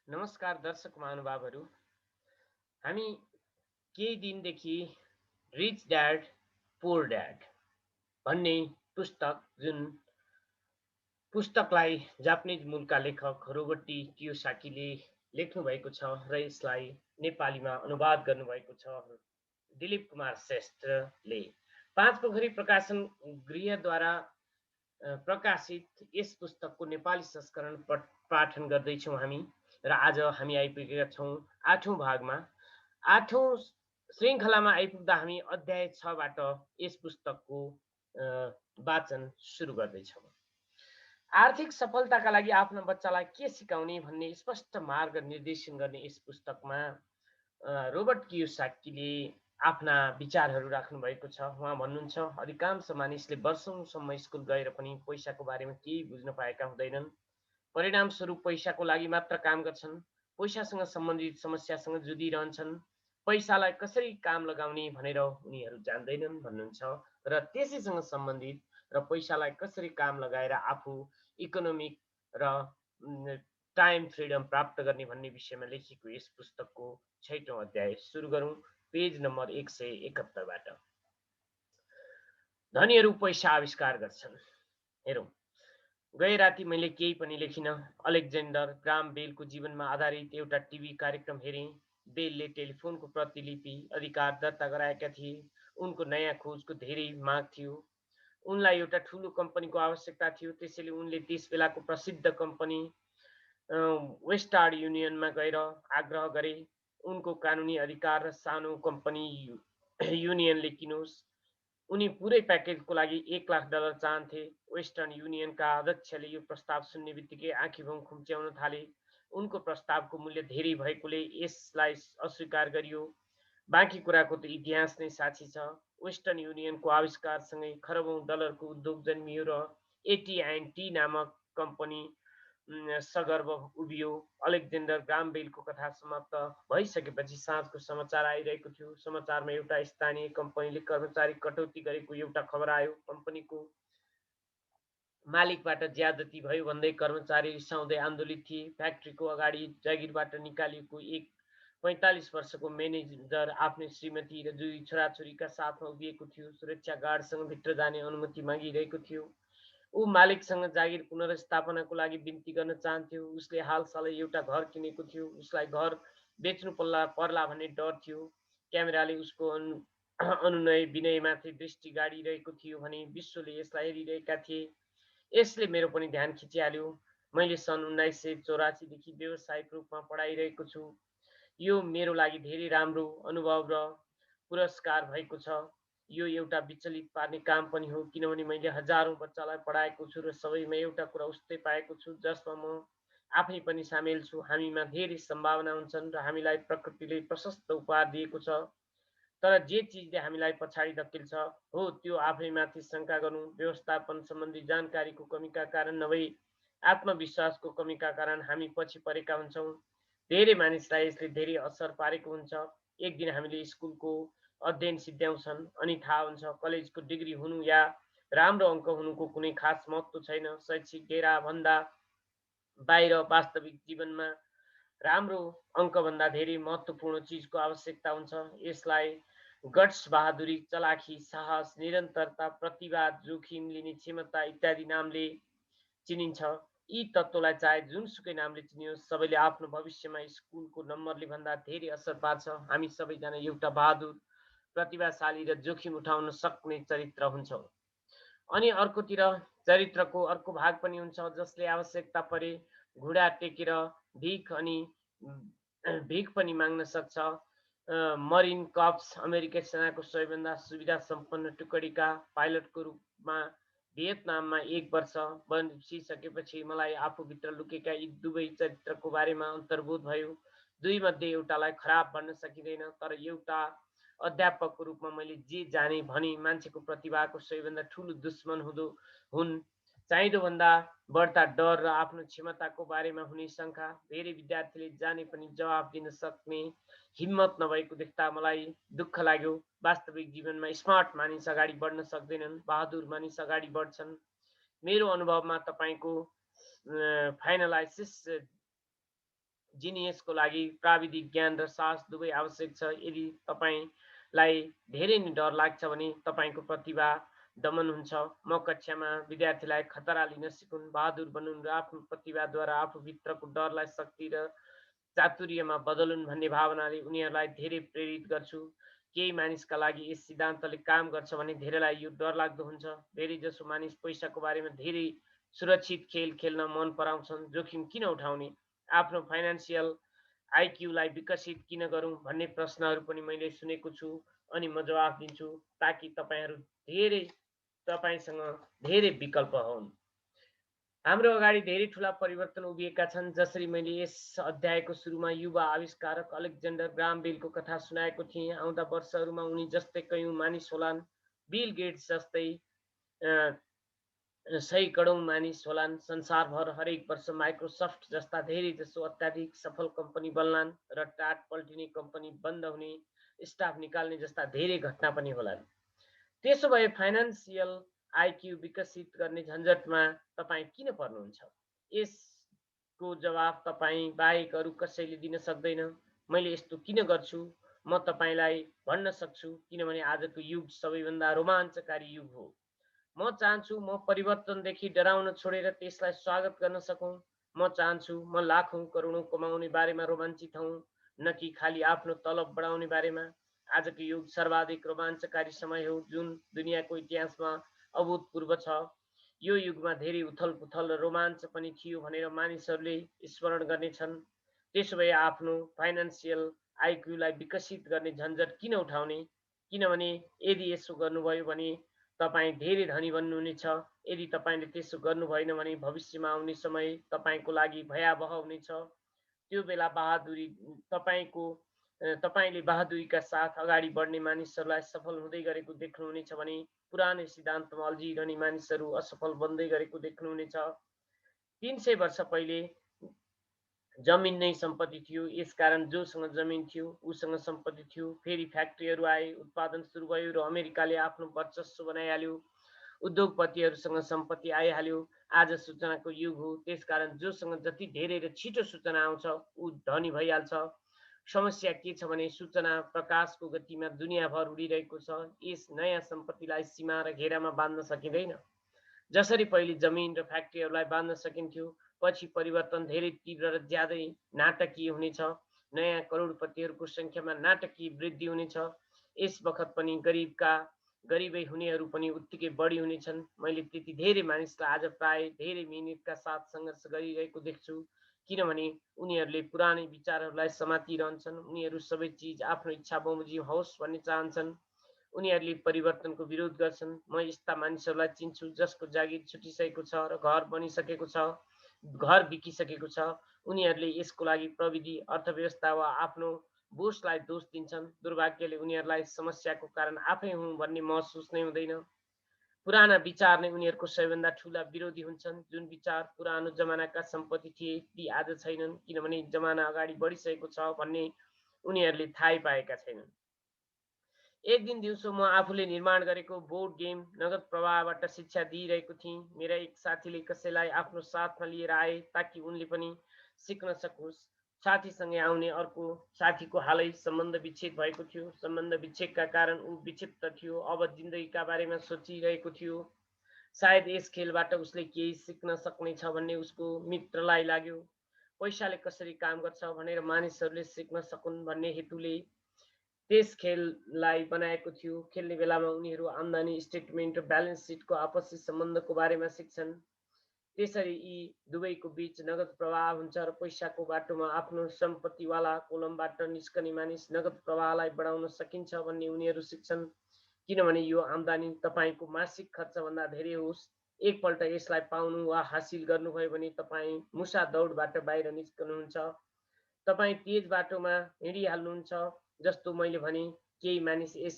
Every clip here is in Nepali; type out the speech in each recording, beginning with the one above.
नमस्कार दर्शक महानुभावहरू। हामी केही दिनदेखि रिच ड्याड पुअर ड्याड भन्ने पुस्तक जुन पुस्तकलाई जापानिज मूलका लेखक रोबर्टी कियोसाकीले लेख्नु भएको छ र यसलाई नेपालीमा अनुवाद गर्नुभएको छ दिलीप कुमार श्रेष्ठले। पाँच पोखरी प्रकाशन गृहद्वारा प्रकाशित यस पुस्तकको नेपाली संस्करण पाठन गर्दैछौँ हामी। र आज हामी आइपुगेका छौँ आठौँ भागमा। आठौँ श्रृङ्खलामा आइपुग्दा हामी अध्याय 6 बाट यस पुस्तकको वाचन सुरु गर्दैछौँ। आर्थिक सफलताका लागि आफ्नो बच्चालाई के सिकाउने भन्ने स्पष्ट मार्ग निर्देशन गर्ने यस पुस्तकमा रोबर्ट कियोसाकीले आफ्ना विचारहरू राख्नु भएको छ। उहाँ भन्नुहुन्छ, अधिकांश मानिसले वर्षौंसम्म स्कुल गएर पनि पैसाको बारेमा केही बुझ्न पाएका हुँदैनन्। परिणामस्वरूप पैसाको लागि मात्र काम गर्छन्, पैसासँग सम्बन्धित समस्यासँग जुधिरहन्छन्। पैसालाई कसरी काम लगाउने भनेर उनीहरू जान्दैनन् भन्नुहुन्छ। र त्यसैसँग सम्बन्धित र पैसालाई कसरी काम लगाएर आफू इकोनोमिक र टाइम फ्रिडम प्राप्त गर्ने भन्ने विषयमा लेखिएको यस पुस्तकको 6औं अध्याय सुरु गरौँ। पेज नम्बर 171 बाट। धनीहरू पैसा आविष्कार गर्छन्। हेरौँ, गए राति मैले केही पनि लेखिनँ। अलेक्जेन्डर ग्राम बेलको जीवनमा आधारित एउटा टिभी कार्यक्रम हेरेँ। बेलले टेलिफोनको प्रतिलिपि अधिकार दर्ता गराएका थिए। उनको नयाँ खोजको धेरै माग थियो। उनलाई एउटा ठुलो कम्पनीको आवश्यकता थियो, त्यसैले उनले त्यस बेलाको प्रसिद्ध कम्पनी वेस्टार्न युनियनमा गएर आग्रह गरे उनको कानुनी अधिकार र सानो कम्पनी युनियनले किनोस्। उनी पुरै प्याकेजको लागि $1,00,000 चाहन्थे। वेस्टर्न युनियनका अध्यक्षले यो प्रस्ताव सुन्ने बित्तिकै आँखीभौँ खुम्च्याउन थाले। उनको प्रस्तावको मूल्य धेरै भएकोले यसलाई अस्वीकार गरियो। बाँकी कुराको त इतिहास नै साक्षी छ। वेस्टर्न युनियनको आविष्कारसँगै खरबौँ डलरको उद्योग जन्मियो र AT&T नामक कम्पनी सगर्व उभियो। अलेक्जेन्डर ग्राम बेलको कथा समाप्त भइसकेपछि साँझको समाचार आइरहेको थियो। समाचारमा एउटा स्थानीय कम्पनीले कर्मचारी कटौती गरेको एउटा खबर आयो। कम्पनीको मालिकबाट ज्यादती भयो भन्दै कर्मचारी रिसाउँदै आन्दोलित थिए। फ्याक्ट्रीको अगाडि जागिरबाट निकालिएको एक 45 वर्षको म्यानेजर आफ्नै श्रीमती र 2 छोराछोरीका साथमा उभिएको थियो। सुरक्षा गार्डसँग भित्र जाने अनुमति मागिरहेको थियो। ऊ मालिकसँग जागिर पुनर्स्थापनाको लागि बिन्ती गर्न चाहन्थ्यो। उसले हालसालै एउटा घर किनेको थियो। उसलाई घर बेच्नु पर्ला भन्ने डर थियो। क्यामेराले उसको अनुनय विनयमाथि दृष्टि गाडिरहेको थियो भने विश्वले यसलाई हेरिरहेका थिए। यसले मेरो पनि ध्यान खिचिहाल्यो। मैले सन् 1984 देखि व्यावसायिक रूपमा पढाइरहेको छु। यो मेरो लागि धेरै राम्रो अनुभव र पुरस्कार भएको छ। यो एउटा विचलित पार्ने काम पनि हो, किनभने मैले हजारौं बच्चालाई पढाएको छु र सबैमा एउटा कुरा उस्तै पाएको छु जसमा म आफै पनि सामेल छु। हामीमा धेरै सम्भावना हुन्छन् र हामीलाई प्रकृतिले प्रशस्त उपहार दिएको छ। तर जे चिजले हामीलाई पछाडि धकेल्छ हो त्यो आफैमाथि शङ्का गर्नु, व्यवस्थापन सम्बन्धी जानकारीको कमीका कारण नभई आत्मविश्वासको कमीका कारण हामी पछि परेका हुन्छौँ। धेरै मानिसलाई यसले धेरै असर पारेको हुन्छ। एक दिन हामीले स्कुलको अध्ययन सिद्ध्याउँछन् अनि थाहा हुन्छ कलेजको डिग्री हुनु या राम्रो अङ्क हुनुको कुनै खास महत्त्व छैन। शैक्षिक डेराभन्दा बाहिर वास्तविक जीवनमा राम्रो अङ्कभन्दा धेरै महत्त्वपूर्ण चिजको आवश्यकता हुन्छ। यसलाई गट्स, बहादुरी, चलाखी, साहस, निरन्तरता, प्रतिभा, जोखिम लिने क्षमता इत्यादि नामले चिनिन्छ। यी तत्त्वलाई चाहे जुनसुकै नामले चिनियोस्, सबैले आफ्नो भविष्यमा स्कुलको नम्बरले भन्दा धेरै असर पार्छ। हामी सबैजना एउटा बहादुर, प्रतिभाशाली र जोखिम उठाउन सक्ने चरित्र हुन्छौँ। अनि अर्कोतिर चरित्रको अर्को भाग पनि हुन्छ जसले आवश्यकता परे घुँडा टेकेर भिख पनि माग्न सक्छ। मरिन कर्प्स अमेरिकी सेनाको सबैभन्दा सुविधा सम्पन्न टुकडीका पाइलटको रूपमा भियतनाममा 1 वर्ष बसिसकेपछि मलाई आफूभित्र लुकेका यी दुवै चरित्रको बारेमा अन्तर्बोध भयो। दुई मध्ये एउटालाई खराब भन्न सकिँदैन, तर एउटा अध्यापकको रूपमा मैले जे जाने भने मान्छेको प्रतिभाको सबैभन्दा ठुलो दुश्मन हुन् चाहिँदोभन्दा बढ्ता डर र आफ्नो क्षमताको बारेमा हुने शङ्का। धेरै विद्यार्थीले जाने पनि जवाफ दिन सक्ने हिम्मत नभएको देख्दा मलाई दुःख लाग्यो। वास्तविक जीवनमा स्मार्ट मानिस अगाडि बढ्न सक्दैनन्, बहादुर मानिस अगाडि बढ्छन्। मेरो अनुभवमा तपाईँको फाइनलाइसिस जिनियसको लागि प्राविधिक ज्ञान र साहस दुवै आवश्यक छ। यदि तपाईँलाई धेरै नै डर लाग्छ भने तपाईँको प्रतिभा दमन हुन्छ। म कक्षामा विद्यार्थीलाई खतरा लिन सिकुन्, बहादुर बनुन् र आफ्नो प्रतिभाद्वारा आफूभित्रको डरलाई शक्ति र चातुर्यमा बदलुन् भन्ने भावनाले उनीहरूलाई धेरै प्रेरित गर्छु। केही मानिसका लागि यस सिद्धान्तले काम गर्छ भने धेरैलाई यो डरलाग्दो हुन्छ। धेरैजसो मानिस पैसाको बारेमा धेरै सुरक्षित खेल खेल्न मन पराउँछन्। जोखिम किन उठाउने? आफ्नो फाइनान्सियल आइक्यूलाई विकसित किन गरौँ भन्ने प्रश्नहरू पनि मैले सुनेको छु अनि म जवाफ दिन्छु ताकि तपाईँसँग धेरै विकल्प हुन्। हाम्रो अगाडि धेरै ठुला परिवर्तन उभिएका छन्। जसरी मैले यस अध्यायको सुरुमा युवा आविष्कारक अलेक्जेन्डर ग्राहम बेलको कथा सुनाएको थिएँ, आउँदा वर्षहरूमा उनी जस्तै कयौँ मानिस होलान्। बिल गेट्स जस्तै सही करोड मानिस होलान्। संसारभर हरेक वर्ष माइक्रोसफ्ट जस्ता धेरै जसो अत्याधिक सफल कम्पनी बन्लान् र टाट पल्टिने कम्पनी बन्द हुने, स्टाफ निकाल्ने जस्ता धेरै घटना पनि होलान्। त्यसो भए फाइनान्सियल आइक्यू विकसित गर्ने झन्झटमा तपाईँ किन पर्नुहुन्छ? यसको जवाफ तपाईँ बाहेक अरू कसैले दिन सक्दैन। मैले यस्तो किन गर्छु? म तपाईँलाई भन्न सक्छु, किनभने आजको युग सबैभन्दा रोमाञ्चकारी युग हो। म चाहन्छु म परिवर्तनदेखि डराउन छोडेर त्यसलाई स्वागत गर्न सकौँ। म चाहन्छु म लाखौँ करोडौँ कमाउने बारेमा रोमाञ्चित हौँ, न कि खालि आफ्नो तलब बढाउने बारेमा। आजको युग सर्वाधिक रोमाञ्चकारी समय हो जुन दुनियाँको इतिहासमा अभूतपूर्व छ। यो युगमा धेरै उथलपुथल र रोमाञ्च पनि थियो भनेर मानिसहरूले स्मरण गर्नेछन्। त्यसो भए आफ्नो फाइनान्सियल आइक्यूलाई विकसित गर्ने झन्झट किन उठाउने? किनभने यदि यसो गर्नुभयो भने तपाईँ धेरै धनी बन्नुहुनेछ। यदि तपाईँले त्यसो गर्नु भएन भने भविष्यमा आउने समय तपाईँको लागि भयावह हुनेछ। त्यो बेला तपाईँले बहादुरीका साथ अगाडि बढ्ने मानिसहरूलाई सफल हुँदै गरेको देख्नुहुनेछ भने पुरानै सिद्धान्तमा अल्झिरहने मानिसहरू असफल बन्दै गरेको देख्नुहुनेछ। 300 वर्ष पहिले जमिन नै सम्पत्ति थियो। यसकारण जोसँग जमिन थियो उसँग सम्पत्ति थियो। फेरि फ्याक्ट्रीहरू आए, उत्पादन सुरु भयो र अमेरिकाले आफ्नो वर्चस्व बनाइहाल्यो। उद्योगपतिहरूसँग सम्पत्ति आइहाल्यो। आज सूचनाको युग हो, त्यसकारण जोसँग जति धेरै र छिटो सूचना आउँछ ऊ धनी भइहाल्छ। समस्या के छ भने सूचना प्रकाशको गतिमा दुनियाँभर उडिरहेको छ। यस नयाँ सम्पत्तिलाई सीमा र घेरामा बाँध्न सकिँदैन। जसरी पहिले जमिन र फ्याक्ट्रीहरूलाई बाँध्न सकिन्थ्यो, पछि परिवर्तन धेरै तीव्र र ज्यादै नाटकीय हुनेछ। नयाँ करोडपतिहरूको सङ्ख्यामा नाटकीय वृद्धि हुनेछ। यस बखत पनि गरिबै हुनेहरू पनि उत्तिकै बढी हुनेछन्। मैले त्यति धेरै मानिसलाई आज प्राय धेरै मिहिनेतका साथ सङ्घर्ष गरिरहेको देख्छु, किनभने उनीहरूले पुरानै विचारहरूलाई समातिरहन्छन्। उनीहरू सबै चिज आफ्नो इच्छा बमोजिम होस् भन्ने चाहन्छन्। उनीहरूले परिवर्तनको विरोध गर्छन्। म यस्ता मानिसहरूलाई चिन्छु जसको जागिर छुटिसकेको छ र घर बनिसकेको छ, घर बिकिसकेको छ। उनीहरूले यसको लागि प्रविधि, अर्थव्यवस्था वा आफ्नो बोसलाई दोष दिन्छन्। दुर्भाग्यले उनीहरूलाई समस्याको कारण आफै हुँ भन्ने महसुस नै हुँदैन। पुराना विचार नै उनीहरूको सबैभन्दा ठुला विरोधी हुन्छन्। जुन विचार पुरानो जमानाका सम्पत्ति थिए ती आज छैनन्, किनभने जमाना अगाडि बढिसकेको छ भन्ने उनीहरूले थाहै पाएका छैनन्। एक दिन दिउँसो म आफूले निर्माण गरेको बोर्ड गेम नगद प्रवाहबाट शिक्षा दिइरहेको थिएँ। मेरा एक साथीले कसैलाई आफ्नो साथमा लिएर आए ताकि उनले पनि सिक्न सकोस्। साथीसँगै आउने अर्को साथीको हालै सम्बन्ध विच्छेद भएको थियो। सम्बन्ध विच्छेदका कारण ऊ विक्षिप्त थियो। अब जिन्दगीका बारेमा सोचिरहेको थियो। सायद यस खेलबाट उसले केही सिक्न सक्नेछ भन्ने उसको मित्रलाई लाग्यो। पैसाले कसरी काम गर्छ भनेर मानिसहरूले सिक्न सकुन् भन्ने हेतुले त्यस खेललाई बनाएको थियो। खेल्ने बेलामा उनीहरू आम्दानी स्टेटमेन्ट र ब्यालेन्स सिटको आपसी सम्बन्धको बारेमा सिक्छन्। त्यसरी यी दुवैको बीच नगद प्रवाह हुन्छ र पैसाको बाटोमा आफ्नो सम्पत्तिवाला कोलमबाट निस्कने मानिस नगद प्रवाहलाई बढाउन सकिन्छ भन्ने उनीहरू सिक्छन्। किनभने यो आम्दानी तपाईँको मासिक खर्चभन्दा धेरै होस्। एकपल्ट यसलाई पाउनु वा हासिल गर्नुभयो भने तपाईँ मुसा दौडबाट बाहिर निस्कनुहुन्छ। तपाईँ तेज बाटोमा हिँडिहाल्नुहुन्छ। जस्तो मैले भने, केही मानिस यस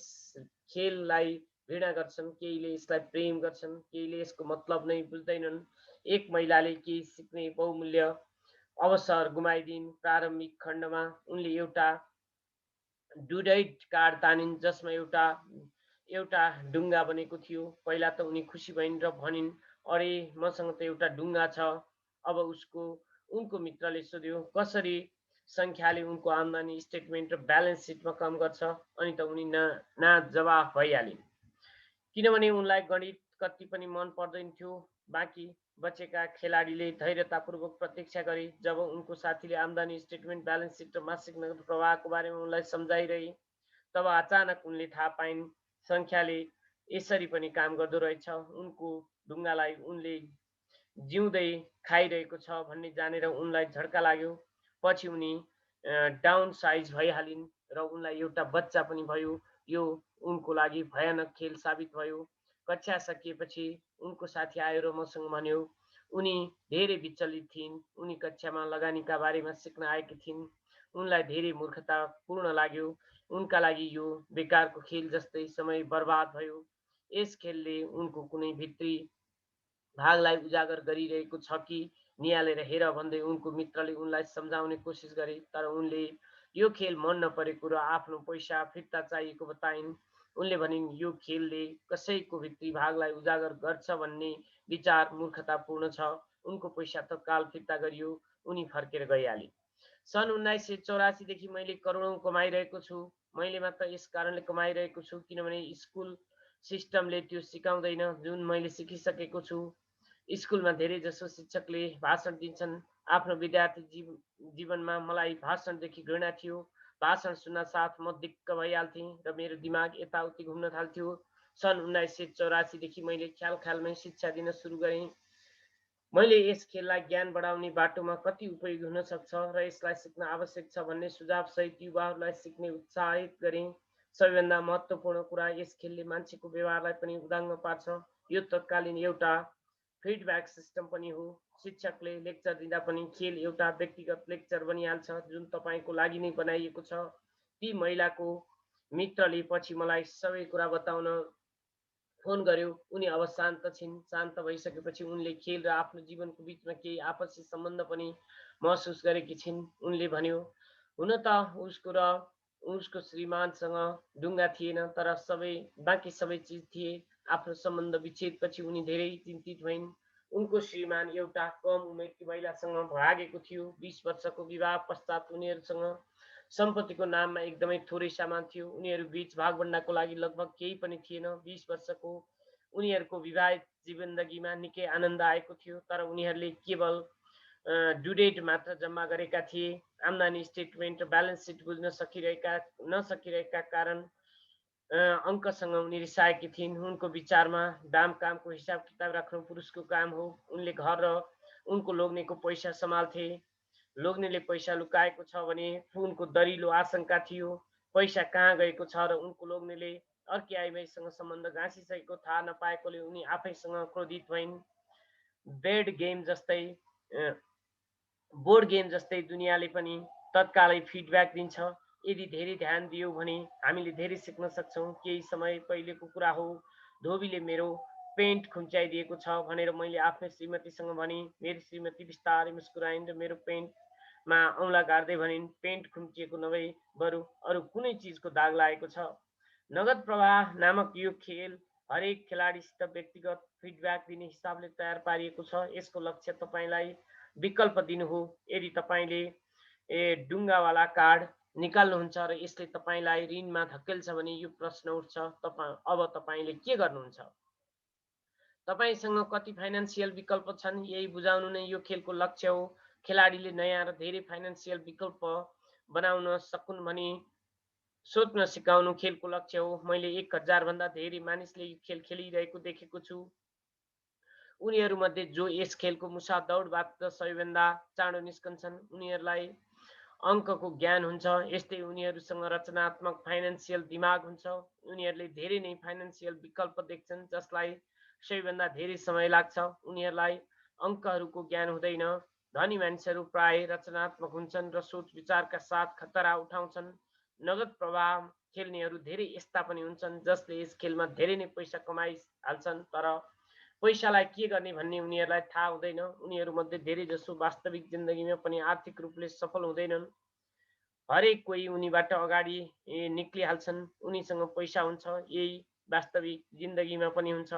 खेललाई घृणा गर्छन्, केहीले यसलाई प्रेम गर्छन्, केहीले यसको मतलब नै बुझ्दैनन्। एक महिलाले केही सिक्ने बहुमूल्य अवसर गुमाइदिन्। प्रारम्भिक खण्डमा उनले एउटा डुडाइट कार्ड तानिन् जसमा एउटा ढुङ्गा बनेको थियो। पहिला त उनी खुसी भइन् र भनिन्, अरे मसँग त एउटा ढुङ्गा छ। अब उनको मित्रले सोध्यो, कसरी सङ्ख्याले उनको आम्दानी स्टेटमेन्ट र ब्यालेन्स सिटमा कम गर्छ अनि त उनी ना जवाफ भइहालिन्, किनभने उनलाई गणित कति पनि मन पर्दैन थियो। बाँकी बचेका खेलाडीले धैर्यतापूर्वक प्रतीक्षा गरे। जब उनको साथीले आम्दानी स्टेटमेन्ट, ब्यालेन्स सिट र मासिक नगद प्रवाहको बारेमा उनलाई सम्झाइरहे, तब अचानक उनले थाहा पाइन् सङ्ख्याले यसरी पनि काम गर्दो रहेछ। उनको ढुङ्गालाई उनले जिउँदै खाइरहेको छ भन्ने जानेर उनलाई झड्का लाग्यो। पछि उनी डाउन साइज भइहालिन् र उनलाई एउटा बच्चा पनि भयो। यो उनको लागि भयानक खेल साबित भयो। कक्षा सकिएपछि उनको साथी आयो र मसँग भन्यो, उनी धेरै विचलित थिइन्। उनी कक्षामा लगानीका बारेमा सिक्न आएकी थिइन्। उनलाई धेरै मूर्खतापूर्ण लाग्यो। उनका लागि यो बेकारको खेल जस्तै समय बर्बाद भयो। यस खेलले उनको कुनै भित्री भागलाई उजागर गरिरहेको छ कि निहालेर हेर भन्दै उनको मित्रले उनलाई सम्झाउने कोसिस गरे, तर उनले यो खेल मन नपरेको र आफ्नो पैसा फिर्ता चाहिएको बताइन्। उनले भनिन् यो खेलले कसैको भित्री भागलाई उजागर गर्छ भन्ने विचार मूर्खतापूर्ण छ। उनको पैसा तत्काल फिर्ता गरियो। उनी फर्केर गइहालिन्। सन् 1984 देखि मैले करोडौँ कमाइरहेको छु। मैले मात्र यस कारणले कमाइरहेको छु किनभने स्कुल सिस्टमले त्यो सिकाउँदैन जुन मैले सिकिसकेको छु। स्कुलमा धेरै जसो शिक्षकले भाषण दिन्छन्। आफ्नो विद्यार्थी जीवनमा मलाई भाषणदेखि घृणा थियो। भाषण सुन्न साथ म दिक्क भइहाल्थेँ र मेरो दिमाग यताउति घुम्न थाल्थ्यो। सन् 1984 देखि मैले ख्याल ख्यालमै शिक्षा दिन सुरु गरेँ। मैले यस खेललाई ज्ञान बढाउने बाटोमा कति उपयोगी हुन सक्छ र यसलाई सिक्न आवश्यक छ भन्ने सुझावसहित युवाहरूलाई सिक्ने उत्साहित गरेँ। सबैभन्दा महत्त्वपूर्ण कुरा, यस खेलले मान्छेको व्यवहारलाई पनि उदाङ्ग पार्छ। यो तत्कालीन एउटा फिडब्याक सिस्टम पनि हो। शिक्षकले लेक्चर दिँदा पनि खेल एउटा व्यक्तिगत लेक्चर बनिहाल्छ जुन तपाईँको लागि नै बनाइएको छ। ती महिलाको मित्रले पछि मलाई सबै कुरा बताउन फोन गर्यो। उनी अब शान्त छिन्। शान्त भइसकेपछि उनले खेल र आफ्नो जीवनको बिचमा केही आपसी सम्बन्ध पनि महसुस गरेकी छिन्। उनले भन्यो, हुन त उसको श्रीमानसँग ढुङ्गा थिएन, तर बाँकी सबै चिज थिए। आफ्नो सम्बन्ध विच्छेदपछि उनी धेरै चिन्तित भइन्। उनको श्रीमान एउटा कम उमेरकी महिलासँग भागेको थियो। 20 वर्षको विवाह पश्चात उनीहरूसँग सम्पत्तिको नाममा एकदमै थोरै सामान थियो। उनीहरू बीच भागभण्डाको लागि लगभग केही पनि थिएन। 20 वर्षको उनीहरूको विवाहित जिन्दगीमा निकै आनन्द आएको थियो, तर उनीहरूले केवल ड्युडेट मात्र जम्मा गरेका थिए। आम्दानी स्टेटमेन्ट र ब्यालेन्स सिट बुझ्न नसकिरहेका कारण अङ्कसँग उनी रिसाएकी थिइन्। उनको विचारमा दाम कामको हिसाब किताब राख्नु पुरुषको काम हो। उनले घर र उनको लोग्नेको पैसा सम्हाल्थे। लोग्नेले पैसा लुकाएको छ भने उनको दरिलो आशंका थियो। पैसा कहाँ गएको छ र उनको लोग्नेले अर्की आइमाईसँग सम्बन्ध गाँसिसकेको थाहा नपाएकोले उनी आफैसँग क्रोधित भइन्। बोर्ड गेम जस्तै दुनियाँले पनि तत्कालै फिडब्याक दिन्छ। यदि धेरै ध्यान दियौ भने हामीले धेरै सिक्न सक्छौँ। केही समय पहिलेको कुरा हो, धोबीले मेरो पेन्ट खुम्च्याइदिएको छ भनेर मैले आफ्नो श्रीमतीसँग भने। मेरो श्रीमती बिस्तारै मुस्कुराइन् र मेरो पेन्टमा औँला गाड्दै भनिन्, पेन्ट खुम्चिएको नभई बरु अरू कुनै चिजको दाग लागेको छ। नगद प्रवाह नामक यो खेल हरेक खेलाडीसित व्यक्तिगत फिडब्याक दिने हिसाबले तयार पारिएको छ। यसको लक्ष्य तपाईँलाई विकल्प दिनु हो। यदि तपाईँले ढुङ्गावाला कार्ड निकाल्नुहुन्छ र यसले तपाईँलाई ऋणमा धकेल्छ भने यो प्रश्न उठ्छ, अब तपाईँले के गर्नुहुन्छ? तपाईँसँग कति फाइनान्सियल विकल्प छन्, यही बुझाउनु नै यो खेलको लक्ष्य हो। खेलाडीले नयाँ र धेरै फाइनान्सियल विकल्प बनाउन सकुन् भनी सोच्न सिकाउनु खेलको लक्ष्य हो। मैले 1000 भन्दा धेरै मानिसले यो खेल खेलिरहेको देखेको छु। उनीहरूमध्ये जो यस खेलको मुसा दौडबाट सबैभन्दा चाँडो निस्कन्छन् उनीहरूलाई अङ्कको ज्ञान हुन्छ। यस्तै उनीहरूसँग रचनात्मक फाइनान्सियल दिमाग हुन्छ। उनीहरूले धेरै नै फाइनान्सियल विकल्प देख्छन् जसलाई सबैभन्दा धेरै समय लाग्छ। उनीहरूलाई अङ्कहरूको ज्ञान हुँदैन। धनी मानिसहरू प्राय रचनात्मक हुन्छन् र सोच विचारका साथ खतरा उठाउँछन्। नगद प्रवाह खेल्नेहरू धेरै यस्ता पनि हुन्छन् जसले यस खेलमा धेरै नै पैसा कमाइहाल्छन्, तर पैसालाई के गर्ने भन्ने उनीहरूलाई थाहा हुँदैन। उनीहरूमध्ये धेरै जसो वास्तविक जिन्दगीमा पनि आर्थिक रूपले सफल हुँदैनन्। हरेक कोही उनीबाट अगाडि निक्लिहाल्छन्। उनीसँग पैसा हुन्छ, यही वास्तविक जिन्दगीमा पनि हुन्छ।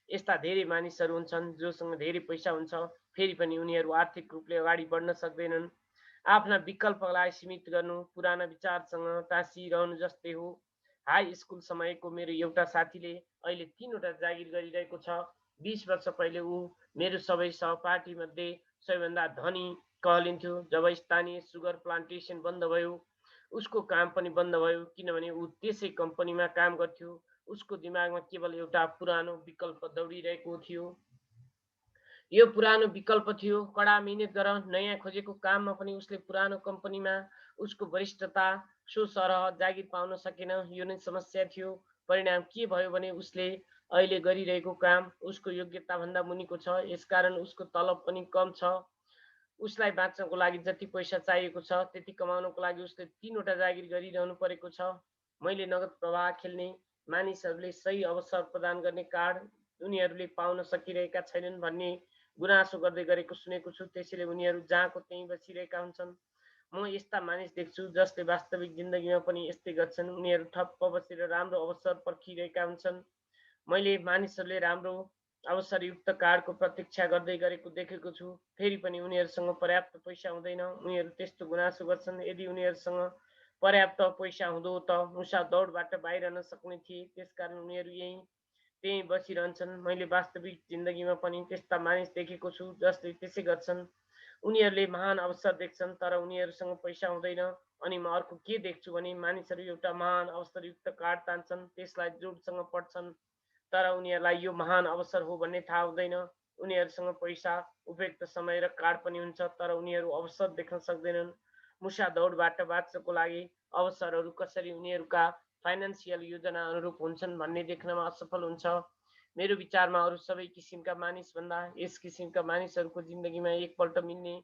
यस्ता धेरै मानिसहरू हुन्छन् जोसँग धेरै पैसा हुन्छ, फेरि पनि उनीहरू आर्थिक रूपले अगाडि बढ्न सक्दैनन्। आफ्ना विकल्पलाई सीमित गर्नु पुराना विचारसँग टाँसिरहनु जस्तै हो। हाई स्कुल समयको मेरो एउटा साथीले अहिले 3वटा जागिर गरिरहेको छ। 20 वर्ष पहिले ऊ मेरो सबै सहपाठीमध्ये सबैभन्दा धनी कहलिन्थ्यो। जब स्थानीय सुगर प्लान्टेसन बन्द भयो, उसको काम पनि बन्द भयो, किनभने ऊ त्यसै कम्पनीमा काम गर्थ्यो। उसको दिमागमा केवल एउटा पुरानो विकल्प दौडिरहेको थियो। यो पुरानो विकल्प थियो, कडा मिहिनेत गर। नयाँ खोजेको काममा पनि उसले पुरानो कम्पनीमा उसको वरिष्ठता सो सरह जागिर पाउन सकेन। यो नै समस्या थियो। परिणाम के भयो भने उसले अहिले गरिरहेको काम उसको योग्यताभन्दा मुनिको छ। यसकारण उसको तलब पनि कम छ। उसलाई बाँच्नको लागि जति पैसा चाहिएको छ त्यति कमाउनको लागि उसले 3वटा जागिर गरिरहनु परेको छ। मैले नगद प्रवाह खेल्ने मानिसहरूले सही अवसर प्रदान गर्ने कार्ड उनीहरूले पाउन सकिरहेका छैनन् भन्ने गुनासो गर्दै गरेको सुनेको छु। त्यसैले उनीहरू जहाँको त्यहीँ बसिरहेका हुन्छन्। म यस्ता मानिस देख्छु जसले वास्तविक जिन्दगीमा पनि यस्तै गर्छन्। उनीहरू ठप्प बसेर राम्रो अवसर पर्खिरहेका हुन्छन्। मैले मानिसहरूले राम्रो अवसरयुक्त कार्डको प्रतीक्षा गर्दै गरेको देखेको छु। फेरि पनि उनीहरूसँग पर्याप्त पैसा हुँदैन। उनीहरू त्यस्तो गुनासो गर्छन्। यदि उनीहरूसँग पर्याप्त पैसा हुँदो त मुसा दौडबाट बाहिर नसक्ने थिए। त्यसकारण उनीहरू त्यहीँ बसिरहन्छन्। मैले वास्तविक जिन्दगीमा पनि त्यस्ता मानिस देखेको छु जसले त्यसै गर्छन्। उनीहरूले महान अवसर देख्छन् तर उनीहरूसँग पैसा हुँदैन। अनि म अर्को के देख्छु भने मानिसहरू एउटा महान अवसरयुक्त कार्ड तान्छन्, त्यसलाई जोडसँग पढ्छन्, तर उनीहरूलाई यो महान अवसर हो भन्ने थाहा हुँदैन। उनीहरूसँग पैसा, उपयुक्त समय र कार्ड पनि हुन्छ, तर उनीहरू अवसर देख्न सक्दैनन्। मुसा दौडबाट बाँच्नको लागि अवसरहरू कसरी उनीहरूका फाइनेन्सियल योजना अनुरूप हुन्छन् भन्ने देख्नमा असफल हुन्छ। मेरो विचारमा अरू सबै किसिमका मानिसभन्दा यस किसिमका मानिसहरूको जिन्दगीमा एकपल्ट मिल्ने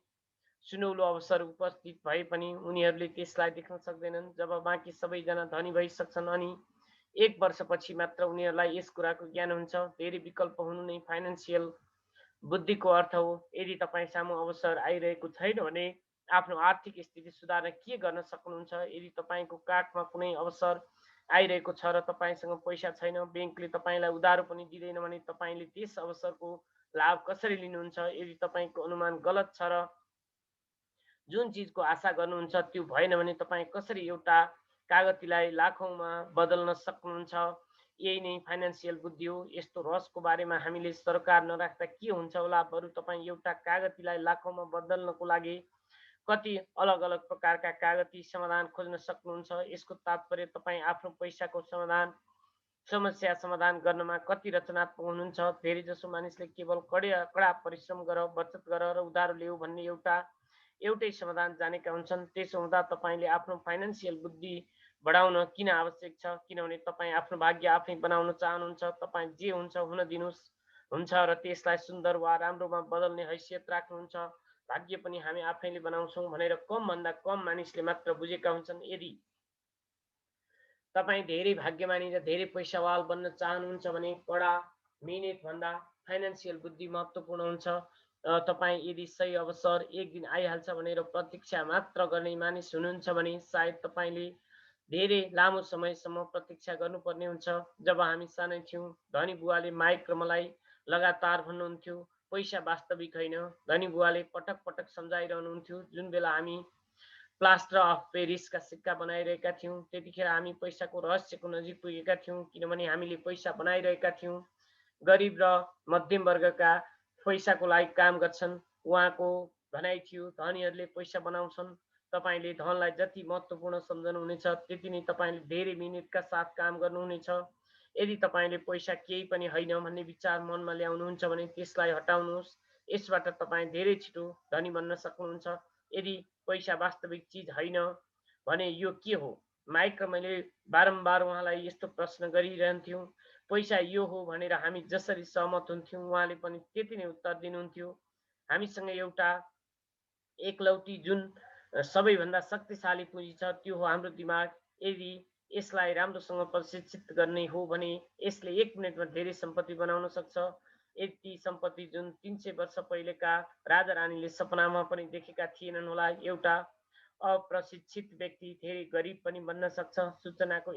सुनौलो अवसर उपस्थित भए पनि उनीहरूले त्यसलाई देख्न सक्दैनन्। जब बाँकी सबैजना धनी भइसक्छन् अनि 1 वर्षपछि मात्र उनीहरूलाई यस कुराको ज्ञान हुन्छ। धेरै विकल्प हुनु नै फाइनेन्सियल बुद्धिको अर्थ हो। यदि तपाईँ सामु अवसर आइरहेको छैन भने आफ्नो आर्थिक स्थिति सुधार्न के गर्न सक्नुहुन्छ? यदि तपाईँको काखमा कुनै अवसर आइरहेको छ र तपाईँसँग पैसा छैन, ब्याङ्कले तपाईँलाई उधारो पनि दिँदैन भने तपाईँले त्यस अवसरको लाभ कसरी लिनुहुन्छ? यदि तपाईँको अनुमान गलत छ र जुन चिजको आशा गर्नुहुन्छ त्यो भएन भने तपाईँ कसरी एउटा कागतीलाई लाखौँमा बदल्न सक्नुहुन्छ? यही नै फाइनेन्सियल बुद्धि हो। यस्तो रहस्यको बारेमा हामीले सरकार नराख्दा के हुन्छ होला? बरु तपाईँ एउटा कागतीलाई लाखौँमा बदल्नको लागि कति अलग अलग प्रकारका कागती समाधान खोज्न सक्नुहुन्छ। यसको तात्पर्य तपाईँ आफ्नो पैसाको समस्या समाधान गर्नमा कति रचनात्मक हुनुहुन्छ। धेरैजसो मानिसले केवल कडा परिश्रम गर, बचत गर र उधारो लिऊ भन्ने एउटै समाधान जानेका हुन्छन्। त्यसो हुँदा तपाईँले आफ्नो फाइनेन्सियल बुद्धि बढाउन किन आवश्यक छ? किनभने तपाईँ आफ्नो भाग्य आफै बनाउन चाहनुहुन्छ। तपाईँ जे हुन्छ हुन दिनुहोस् हुन्छ र त्यसलाई सुन्दर वा राम्रोमा बदल्ने हैसियत राख्नुहुन्छ। भाग्य पनि हामी आफैले बनाउँछौँ भनेर कमभन्दा कम मानिसले मात्र बुझेका हुन्छन्। यदि तपाईँ धेरै भाग्यमानी र धेरै पैसावाल बन्न चाहनुहुन्छ भने कडा मिहिनेतभन्दा फाइनेन्सियल बुद्धि महत्त्वपूर्ण हुन्छ। तपाईँ यदि सही अवसर एक दिन आइहाल्छ भनेर प्रतीक्षा मात्र गर्ने मानिस हुनुहुन्छ भने सायद तपाईँले धेरै लामो समयसम्म प्रतीक्षा गर्नुपर्ने हुन्छ। जब हामी सानै थियौँ, धनी बुवाले माइक र मलाई लगातार भन्नुहुन्थ्यो, पैसा वास्तविक होइन। धनी बुवाले पटक पटक सम्झाइरहनुहुन्थ्यो। जुन बेला हामी प्लास्टर अफ पेरिसका सिक्का बनाइरहेका थियौँ त्यतिखेर हामी पैसाको रहस्यको नजिक पुगेका थियौँ, किनभने हामीले पैसा बनाइरहेका थियौँ। गरिब र मध्यम वर्गका पैसाको लागि काम गर्छन्। उहाँको भनाइ थियो, धनीहरूले पैसा बनाउँछन्। तपाईँले धनलाई जति महत्त्वपूर्ण सम्झनुहुनेछ त्यति नै तपाईँले धेरै मिहिनेतका साथ काम गर्नुहुनेछ। यदि तपाईँले पैसा केही पनि होइन भन्ने विचार मनमा ल्याउनुहुन्छ भने त्यसलाई हटाउनुहोस्। यसबाट तपाईँ धेरै छिटो धनी बन्न सक्नुहुन्छ। यदि पैसा वास्तविक चिज होइन भने यो के हो? माइक र मैले बारम्बार उहाँलाई यस्तो प्रश्न गरिरहन्थ्यौँ। पैसा यो हो भनेर हामी जसरी सहमत हुन्थ्यौँ उहाँले पनि त्यति नै उत्तर दिनुहुन्थ्यो। हामीसँग एउटा एकलौटी जुन सबैभन्दा शक्तिशाली पुँजी छ त्यो हो हाम्रो दिमाग। यदि यसलाई राम्रोसँग प्रशिक्षित गर्ने हो भने यसले 1 मिनेटमा धेरै सम्पत्ति बनाउन सक्छ। यति सम्पत्ति जुन 300 वर्ष पहिलेका राजा रानीले सपनामा पनि देखेका थिएनन् होला। एउटा अप्रशिक्षित व्यक्ति धेरै गरिब पनि बन्न सक्छ। सूचनाको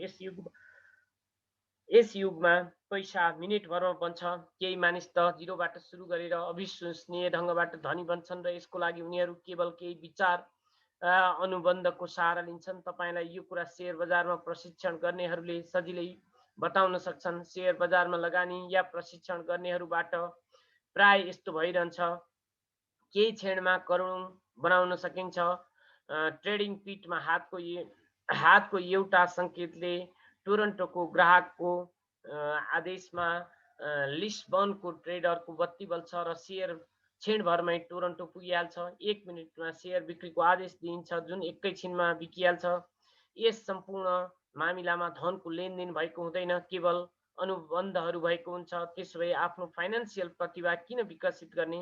यस युगमा पैसा मिनेटभरमा बन्छ। केही मानिस त जिरोबाट सुरु गरेर अविश्वसनीय ढङ्गबाट धनी बन्छन् र यसको लागि उनीहरू केवल केही विचार अनुबन्धको सहारा लिन्छन्। तपाईँलाई यो कुरा शेयर बजारमा प्रशिक्षण गर्नेहरूले सजिलै बताउन सक्छन्। शेयर बजारमा लगानी या प्रशिक्षण गर्नेहरूबाट प्राय यस्तो भइरहन्छ, केही क्षणमा करोड बनाउन सकिन्छ। ट्रेडिङ पिटमा हातको एउटा सङ्केतले टोरन्टोको ग्राहकको आदेशमा लिस्बनको ट्रेडरको बत्ती बल्छ र सेयर क्षणभरमै टोरन्टो पुगिहाल्छ। 1 मिनेटमा सेयर बिक्रीको आदेश दिइन्छ, जुन एकैछिनमा बिकिहाल्छ। यस सम्पूर्ण मामिलामा धनको लेनदेन भएको हुँदैन, केवल अनुबन्धहरू भएको हुन्छ। त्यसो भए आफ्नो फाइनेन्सियल प्रतिभा किन विकसित गर्ने?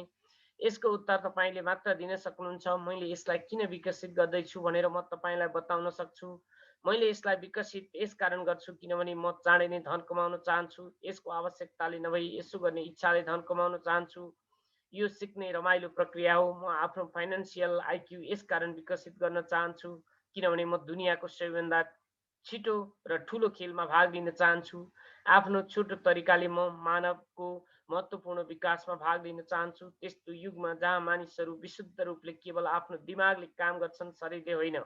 यसको उत्तर तपाईँले मात्र दिन सक्नुहुन्छ। मैले यसलाई किन विकसित गर्दैछु भनेर म तपाईँलाई बताउन सक्छु। मैले यसलाई विकसित यसकारण गर्छु किनभने म चाँडै नै धन कमाउन चाहन्छु। यसको आवश्यकताले नभई यसो गर्ने इच्छाले धन कमाउन चाहन्छु। यो सिक्ने रमाइलो प्रक्रिया हो। म आफ्नो फाइनेन्सियल आइक्यू यसकारण विकसित गर्न चाहन्छु किनभने म दुनियाँको सबैभन्दा छिटो र ठुलो खेलमा भाग लिन चाहन्छु। आफ्नो छोटो तरिकाले म मानवको महत्त्वपूर्ण विकासमा भाग लिन चाहन्छु, त्यस्तो युगमा जहाँ मानिसहरू विशुद्ध रूपले केवल आफ्नो दिमागले काम गर्छन्, शरीरले होइन।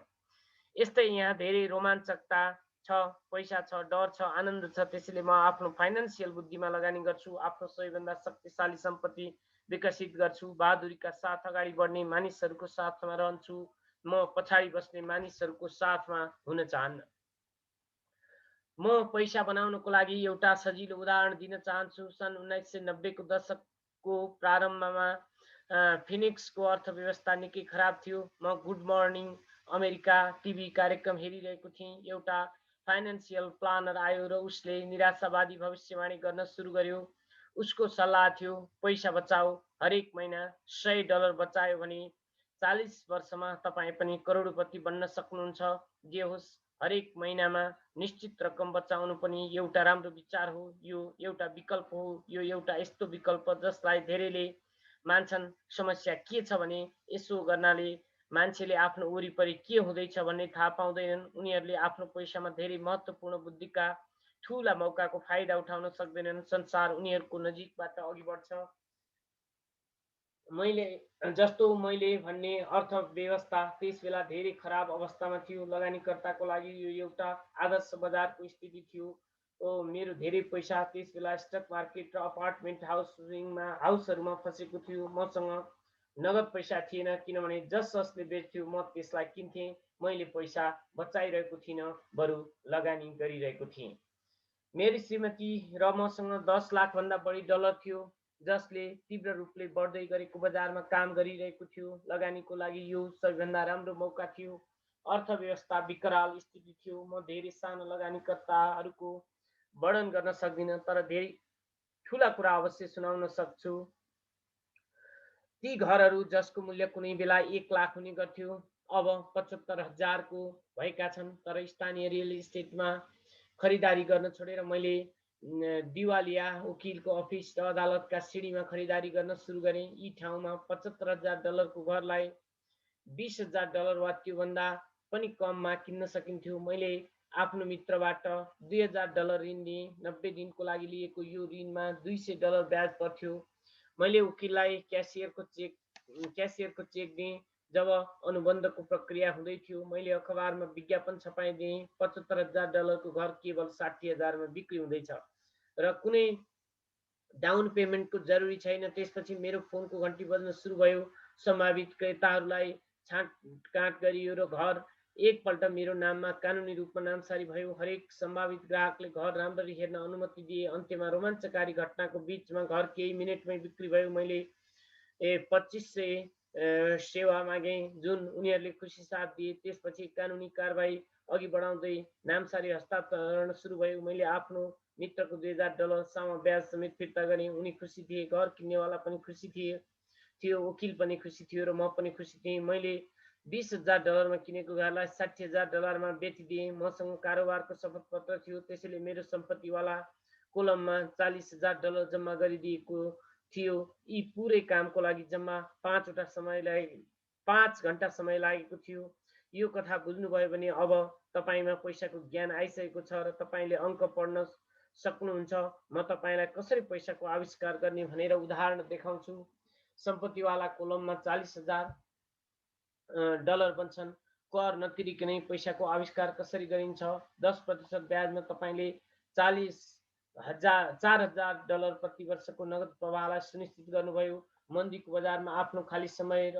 यस्तै यहाँ धेरै रोमाञ्चकता छ, पैसा छ, डर छ, आनन्द छ। त्यसैले म आफ्नो फाइनेन्सियल बुद्धिमा लगानी गर्छु, आफ्नो सबैभन्दा शक्तिशाली सम्पत्ति विकसित गर्छु, बहादुरीका साथ अगाडि बढ्ने मानिसहरूको साथमा रहन्छु। म पछाडि बस्ने मानिसहरूको साथमा हुन चाहन्न। म पैसा बनाउनको लागि एउटा सजिलो उदाहरण दिन चाहन्छु। सन् 1990 को दशकको प्रारम्भमा फिनिक्सको अर्थव्यवस्था निकै खराब थियो। म गुड मर्निङ अमेरिका टिभी कार्यक्रम हेरिरहेको थिएँ। एउटा फाइनेन्सियल प्लानर आयो र उसले निराशावादी भविष्यवाणी गर्न सुरु गर्यो। उसको सल्लाह थियो, पैसा बचाऊ, हरेक महिना $100 बचायो भने 40 वर्षमा तपाईँ पनि करोडपति बन्न सक्नुहुन्छ। जे होस्, हरेक महिनामा निश्चित रकम बचाउनु पनि एउटा राम्रो विचार हो। यो एउटा विकल्प हो। यो एउटा यस्तो विकल्प जसलाई धेरैले मान्छन्। समस्या के छ भने यसो गर्नाले मान्छेले आफ्नो वरिपरि के हुँदैछ भन्ने थाहा पाउँदैनन्। उनीहरूले आफ्नो पैसामा धेरै महत्त्वपूर्ण बुद्धिका ठूला मौकाको फाइदा उठाउन सक्दैनन्। संसार उनीहरूको नजिकबाट अघि बढ्छ। मैले भन्ने अर्थव्यवस्था त्यसबेला धेरै खराब अवस्थामा थियो। लगानीकर्ताको लागि यो एउटा आदर्श बजारको स्थिति थियो। मेरो धेरै पैसा त्यसबेला स्टक मार्केट र अपार्टमेन्ट हाउसहरूमा फसेको थियो। मसँग नगद पैसा थिएन किनभने जसले बेच्थ्यो म त्यसलाई किन्थेँ। मैले पैसा बचाइरहेको थिइनँ, बरु लगानी गरिरहेको थिएँ। मेरी श्रीमती र मसँग 10 लाखभन्दा बढी डलर थियो, जसले तीव्र रूपले बढ्दै गरेको बजारमा काम गरिरहेको थियो। लगानीको लागि यो सबैभन्दा राम्रो मौका थियो। अर्थव्यवस्था विकराल स्थिति थियो। म धेरै सानो लगानीकर्ताहरूको वर्णन गर्न सक्दिनँ, तर धेरै ठुला कुरा अवश्य सुनाउन सक्छु। ती घरहरू जसको मूल्य कुनै बेला 1 लाख हुने गर्थ्यो, अब 75,000 को भएका छन्। तर स्थानीय रियल इस्टेटमा खरिदारी गर्न छोडेर मैले दिवालिया वकिलको अफिस र अदालतका सिडीमा खरिदारी गर्न सुरु गरेँ। यी ठाउँमा $75,000 को घरलाई $20,000 वा त्योभन्दा पनि कममा किन्न सकिन्थ्यो। मैले आफ्नो मित्रबाट $2,000 ऋण लिएँ। 90 दिनको लागि लिएको यो ऋणमा $200 ब्याज पर्थ्यो। मैले वकिललाई क्यासियरको चेक दिएँ। जब अनुबन्धको प्रक्रिया हुँदै थियो, मैले अखबारमा विज्ञापन छपाइदिएँ, $75,000 को घर केवल 60,000 मा बिक्री हुँदैछ र कुनै डाउन पेमेन्टको जरुरी छैन। त्यसपछि मेरो फोनको घन्टी बज्न सुरु भयो। सम्भावित क्रेताहरूलाई छाँटकाँट गरियो र घर एकपल्ट मेरो नाममा कानुनी रूपमा नामसारी भयो। हरेक सम्भावित ग्राहकले घर राम्ररी हेर्न अनुमति दिए। अन्त्यमा रोमाञ्चकारी घटनाको बीचमा घर केही मिनेटमै बिक्री भयो। मैले 2500 सेवा मागे, जुन उनीहरूले खुसी साथ दिए। त्यसपछि कानुनी कारबाही अघि बढाउँदै नामसारी हस्तान्तरण सुरु भयो। मैले आफ्नो मित्रको $2,000 सामा ब्याज समेत फिर्ता गरेँ। उनी खुसी थिए, घर किन्नेवाला पनि खुसी थियो, वकिल पनि खुसी थियो र म पनि खुसी थिएँ। मैले $20,000 मा किनेको घरलाई $60,000 मा बेचिदिएँ। मसँग कारोबारको शपथ पत्र थियो, त्यसैले मेरो सम्पत्तिवाला कोलममा $40,000 जम्मा गरिदिएको थियो। यी पुरै कामको लागि जम्मा 5 घण्टा समय लागेको थियो। यो कथा बुझ्नुभयो भने अब तपाईमा पैसाको ज्ञान आइसकेको छ र तपाईले अङ्क पढ्न सक्नुहुन्छ। म तपाईलाई कसरी पैसाको आविष्कार गर्ने भनेर उदाहरण देखाउँछु। सम्पत्तिवाला कोलममा 40,000 डलर बन्छन्। कर नतिरिकनै पैसाको आविष्कार कसरी गरिन्छ? 10% ब्याजमा तपाईँले 4,000 प्रति वर्षको नगद प्रवाहलाई सुनिश्चित गर्नुभयो। मन्दीको बजारमा आफ्नो खाली समय र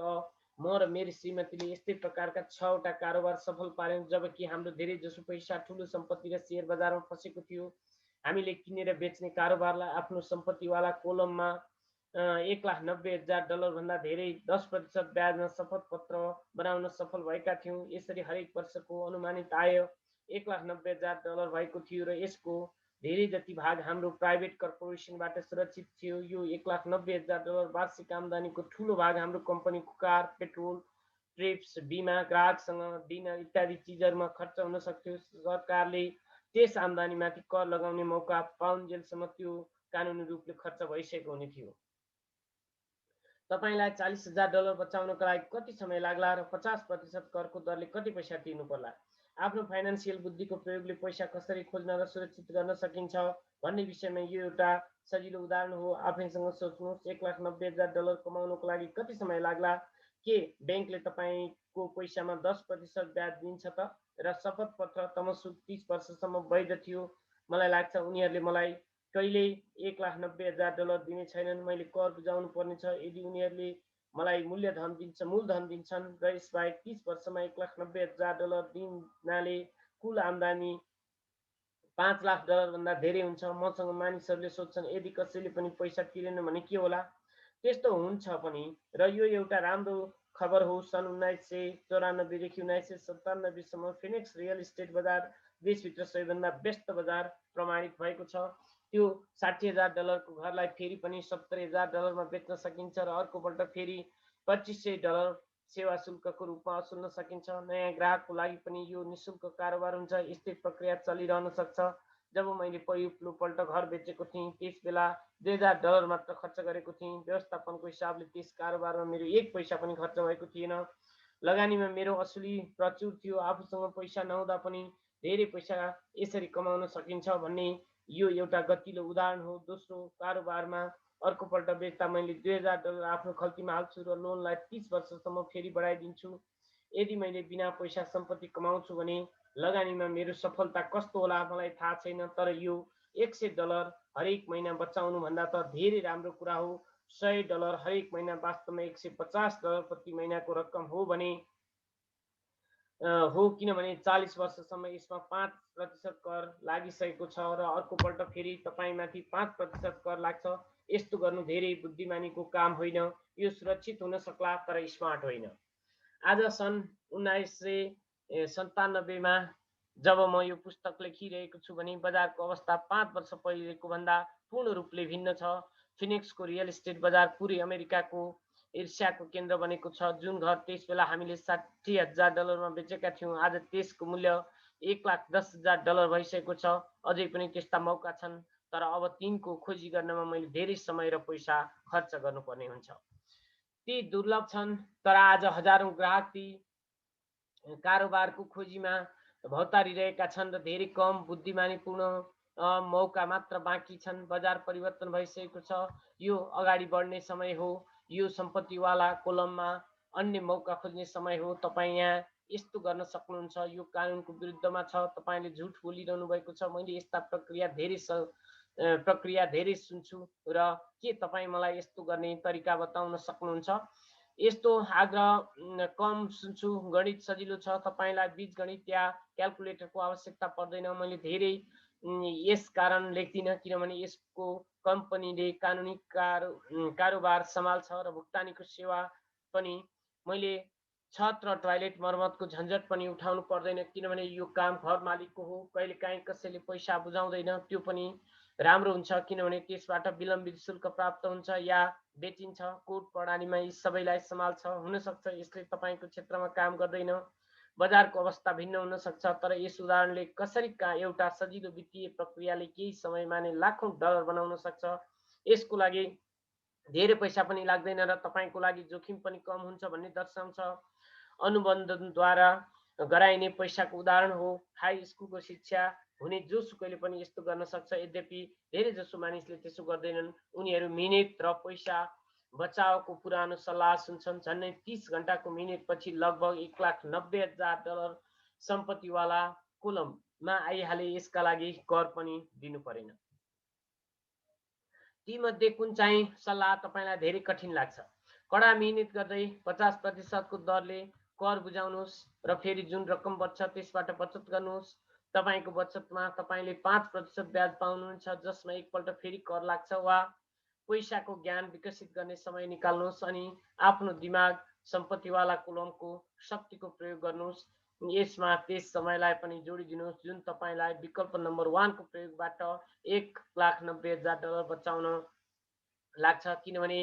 म र मेरी श्रीमतीले यस्तै प्रकारका 6वटा कारोबार सफल पार्यौँ, जबकि हाम्रो धेरै जसो पैसा ठुलो सम्पत्ति र सेयर बजारमा फसेको थियो। हामीले किनेर बेच्ने कारोबारलाई आफ्नो सम्पत्तिवाला कोलममा 1,90,000 भन्दा धेरै 10% ब्याजमा शपथ पत्र बनाउन सफल भएका थियौँ। यसरी हरेक वर्षको अनुमानित आय 1,90,000 भएको थियो र यसको धेरै जति भाग हाम्रो प्राइभेट कर्पोरेसनबाट सुरक्षित थियो। यो 1,90,000 वार्षिक आम्दानीको ठुलो भाग हाम्रो कम्पनीको कार, पेट्रोल, ट्रिप्स, बिमा, ग्राहकसँग डिनर इत्यादि चिजहरूमा खर्च हुन सक्थ्यो। सरकारले त्यस आम्दानीमाथि कर लगाउने मौका पाउन्जेलसम्म त्यो कानुनी रूपले खर्च भइसकेको हुने थियो। तपाईँलाई $40,000 बचाउनका लागि कति समय लाग्ला र 50% करको दरले कति पैसा तिर्नु पर्ला? आफ्नो फाइनान्सियल बुद्धिको प्रयोगले पैसा कसरी खोज्न र सुरक्षित गर्न सकिन्छ भन्ने विषयमा यो एउटा सजिलो उदाहरण हो। आफैसँग सोच्नुहोस्, $1,90,000 कमाउनको लागि कति समय लाग्ला? के ब्याङ्कले तपाईँको पैसामा 10% ब्याज दिन्छ त? र शपथ पत्र तमसुक 30 वर्षसम्म वैध थियो। मलाई लाग्छ उनीहरूले मलाई कहिल्यै $1,90,000 दिने छैनन्। मैले कर बुझाउनु पर्नेछ। यदि उनीहरूले मलाई मूलधन दिन्छन् र यसबाहेक 30 वर्षमा $1,90,000 दिनाले कुल आम्दानी $5,00,000 भन्दा धेरै हुन्छ। मसँग मानिसहरूले सोध्छन्, यदि कसैले पनि पैसा तिरेन भने के होला? त्यस्तो हुन्छ पनि, र यो एउटा राम्रो खबर हो। सन् 1994 देखि 1997 सम्म फिनिक्स रियल इस्टेट बजार देशभित्र सबैभन्दा व्यस्त बजार प्रमाणित भएको छ। त्यो $60,000 को घरलाई फेरि पनि $70,000 मा बेच्न सकिन्छ र अर्कोपल्ट फेरि $2,500 सेवा शुल्कको रूपमा असुल्न सकिन्छ। नयाँ ग्राहकको लागि पनि यो निशुल्क कारोबार हुन्छ। यस्तै प्रक्रिया चलिरहन सक्छ। जब मैले पहिलोपल्ट घर बेचेको थिएँ त्यस बेला $2,000 मात्र खर्च गरेको थिएँ। व्यवस्थापनको हिसाबले त्यस कारोबारमा मेरो 1 पैसा पनि खर्च भएको थिएन। लगानीमा मेरो असुली प्रचुर थियो। आफूसँग पैसा नहुँदा पनि धेरै पैसा यसरी कमाउन सकिन्छ भन्ने यो एउटा गतिलो उदाहरण हो। दोस्रो कारोबारमा अर्कोपल्ट बेच्दा मैले $2,000 आफ्नो खल्तीमा हाल्छु र लोनलाई 30 वर्षसम्म फेरि बढाइदिन्छु। यदि मैले बिना पैसा सम्पत्ति कमाउँछु भने लगानीमा मेरो सफलता कस्तो होला मलाई थाहा छैन, तर यो $100 हरेक महिना बचाउनु भन्दा त धेरै राम्रो कुरा हो। $100 हरेक महिना वास्तवमा $150 प्रति महिनाको रकम हो भने हो, किनभने 40 वर्षसम्म यसमा 5% कर लागिसकेको छ र अर्कोपल्ट फेरि तपाईँमाथि 5% कर लाग्छ। यस्तो गर्नु धेरै बुद्धिमानीको काम होइन। यो सुरक्षित हुन सक्ला तर स्मार्ट होइन। आज सन् 1997 मा जब म यो पुस्तक लेखिरहेको छु भने बजारको अवस्था 5 वर्ष पहिलेको भन्दा पूर्ण रूपले भिन्न छ। फिनिक्सको रियल इस्टेट बजार पुरै अमेरिकाको ईर्ष्याको केन्द्र बनेको छ। जुन घर त्यस बेला हामीले $60,000 मा बेचेका थियौँ, आज त्यसको मूल्य $1,10,000 भइसकेको छ। अझै पनि त्यस्ता मौका छन्, तर अब तिनको खोजी गर्नमा मैले धेरै समय र पैसा खर्च गर्नुपर्ने हुन्छ। ती दुर्लभ छन्, तर आज हजारौं ग्राहक ती कारोबारको खोजीमा भौतारिरहेका छन् र धेरै कम बुद्धिमानीपूर्ण मौका मात्र बाँकी छन्। बजार परिवर्तन भइसकेको छ। यो अगाडि बढ्ने समय हो। यो सम्पत्तिवाला कोलममा अन्य मौका खोज्ने समय हो। तपाईँ यहाँ यस्तो गर्न सक्नुहुन्छ। यो कानुनको विरुद्धमा छ। तपाईँले झुट बोलिरहनु भएको छ। मैले यस्ता प्रक्रिया धेरै सुन्छु र के तपाईँ मलाई यस्तो गर्ने तरिका बताउन सक्नुहुन्छ? यस्तो आग्रह कम सुन्छु। गणित सजिलो छ। तपाईँलाई बीजगणित या क्याल्कुलेटरको आवश्यकता पर्दैन। मैले धेरै यस कारण लेख्दिनँ किनभने यसको कम्पनीले कानुनी कारोबार सम्हाल्छ र भुक्तानीको सेवा पनि। मैले छत र टोयलेट मर्मतको झन्झट पनि उठाउनु पर्दैन किनभने यो काम घर मालिकको हो। कहिलेकाहीँ कसैले पैसा बुझाउँदैन, त्यो पनि राम्रो हुन्छ किनभने त्यसबाट विलम्बित शुल्क प्राप्त हुन्छ या बेचिन्छ। कोर्ट प्रणालीमा यी सबैलाई सम्हाल्छ। हुनसक्छ यसले तपाईँको क्षेत्रमा काम गर्दैन। बजारको अवस्था भिन्न हुन सक्छ, तर यस उदाहरणले कसरी एउटा सजिलो वित्तीय प्रक्रियाले केही समयमा नै लाखौं डलर बनाउन सक्छ। यसको लागि धेरै पैसा पनि लाग्दैन र तपाईँको लागि जोखिम पनि कम हुन्छ भन्ने दर्शाउँछ। अनुबन्धनद्वारा गराइने पैसाको उदाहरण हो। हाई स्कुलको शिक्षा हुने जोसुकैले पनि यस्तो गर्न सक्छ। यद्यपि धेरै जसो मानिसले त्यसो गर्दैनन्। उनीहरू मिहिनेत र पैसा बचावको पुरानो सल्लाह सुन्छन्। झन्डै 30 घण्टाको मिनेटपछि लगभग $1,90,000 सम्पत्तिवाला कोलममा आइहाले। यसका लागि कर पनि दिनु परेन। तीमध्ये कुन चाहिँ सल्लाह तपाईँलाई धेरै कठिन लाग्छ? कडा मिहिनेत गर्दै 50% को दरले कर बुझाउनुहोस् र फेरि जुन रकम बच्छ त्यसबाट बचत गर्नुहोस्। तपाईँको बचतमा तपाईँले 5% ब्याज पाउनुहुन्छ, जसमा एकपल्ट फेरि कर लाग्छ। वा पैसाको ज्ञान विकसित गर्ने समय निकाल्नुहोस् अनि आफ्नो दिमाग सम्पत्तिवाला कोलमको शक्तिको प्रयोग गर्नुहोस्। यसमा त्यस समयलाई पनि जोडिदिनुहोस् जुन तपाईँलाई विकल्प नम्बर 1 को प्रयोगबाट $1,90,000 बचाउन लाग्छ, किनभने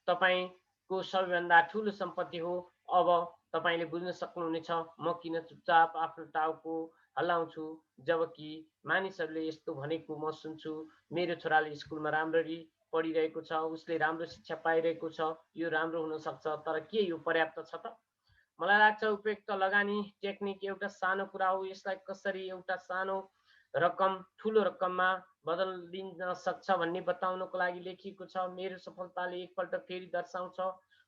तपाईँको सबैभन्दा ठुलो सम्पत्ति हो। अब तपाईँले बुझ्न सक्नुहुनेछ म किन चुपचाप आफ्नो टाउको हल्लाउँछु जबकि मानिसहरूले यस्तो भनेको म सुन्छु। मेरो छोराले स्कुलमा राम्ररी पढिरहेको छ, उसले राम्रो शिक्षा पाइरहेको छ, यो राम्रो हुन सक्छ, तर के यो पर्याप्त छ त? मलाई लाग्छ उपयुक्त लगानी टेक्निक एउटा सानो कुरा हो। यसलाई कसरी एउटा सानो रकम ठुलो रकममा बदलिन सक्छ भन्ने बताउनको लागि लेखिएको छ। मेरो सफलताले एकपल्ट फेरि दर्शाउँछ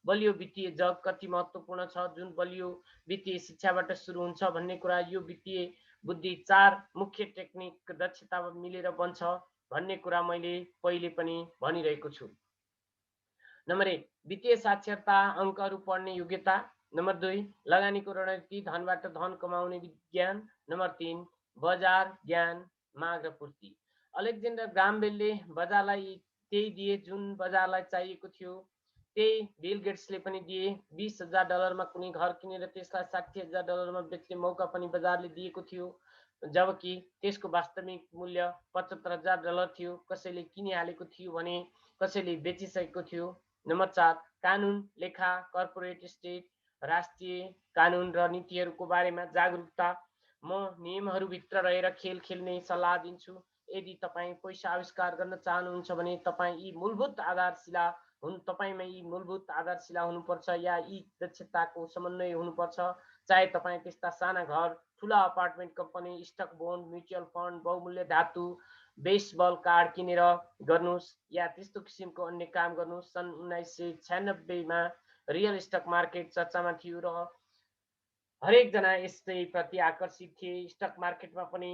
बलियो वित्तीय जग कति महत्त्वपूर्ण छ, जुन बलियो वित्तीय शिक्षाबाट सुरु हुन्छ भन्ने कुरा। यो वित्तीय बुद्धि 4 मुख्य टेक्निक दक्षता मिलेर बन्छ भन्ने कुरा मैले पहिले पनि भनिरहेको छु। नम्बर 1 वित्तीय साक्षरता, अङ्कहरू पढ्ने योग्यता। नम्बर 2 लगानीको रणनीति, धनबाट धन कमाउने विज्ञान। नम्बर 3 बजार ज्ञान, माग र पूर्ति। अलेक्जेन्डर ग्राहम बेलले बजारलाई त्यही दिए जुन बजारलाई चाहिएको थियो। त्यही बिल गेट्सले पनि दिए। $20,000 मा कुनै घर किनेर त्यसलाई $60,000 मा बेच्ने मौका पनि बजारले दिएको थियो, जबकि त्यसको वास्तविक मूल्य $75,000 थियो। कसैले किनिहालेको थियो भने कसैले बेचिसकेको थियो। नम्बर 4 कानुन, लेखा, कर्पोरेट स्टेट, राष्ट्रिय कानुन र नीतिहरूको बारेमा जागरुकता। म नियमहरूभित्र रहेर खेल खेल्ने सल्लाह दिन्छु। यदि तपाईँ पैसा आविष्कार गर्न चाहनुहुन्छ भने तपाईँ यी मूलभूत आधारशिला तपाईँमा यी मूलभूत आधारशिला हुनुपर्छ या यी दक्षताको समन्वय हुनुपर्छ। चाहे तपाईँ त्यस्ता साना घर, ठुला apartment company, stock bond, mutual fund, बहुमूल्य धातु, बेसबल कार्ड किनेर गर्नुहोस् या त्यस्तो किसिमको अन्य काम गर्नुहोस्। सन् 1996 मा रियल स्टक मार्केट चर्चामा थियो र हरेकजना यसै प्रति आकर्षित थिए। स्टक मार्केटमा पनि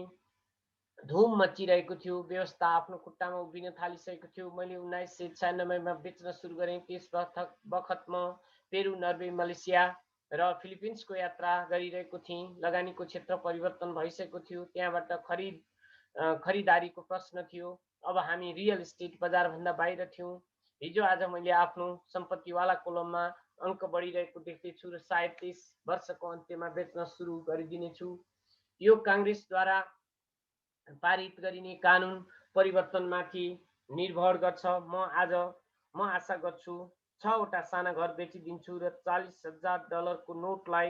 धुम मचिरहेको थियो। व्यवस्था आफ्नो खुट्टामा उभिन थालिसकेको थियो। मैले 1996 मा बेच्न सुरु गरेँ। त्यस बखत म पेरु, नर्वे, मलेसिया र फिलिपिन्सको यात्रा गरिरहेको थिएँ। लगानीको क्षेत्र परिवर्तन भइसकेको थियो। त्यहाँबाट खरिदारीको प्रश्न थियो। अब हामी रियल इस्टेट बजारभन्दा बाहिर थियौँ। हिजो आज मैले आफ्नो सम्पत्तिवाला कोलममा अङ्क बढिरहेको देख्दैछु र सायद 30 वर्षको अन्त्यमा बेच्न सुरु गरिदिनेछु। यो काङ्ग्रेसद्वारा पारित गरिने कानुन परिवर्तनमाथि निर्भर गर्छ। म आशा गर्छु 6 वटा साना घर बेचिदिन्छु र $40,000 को नोटलाई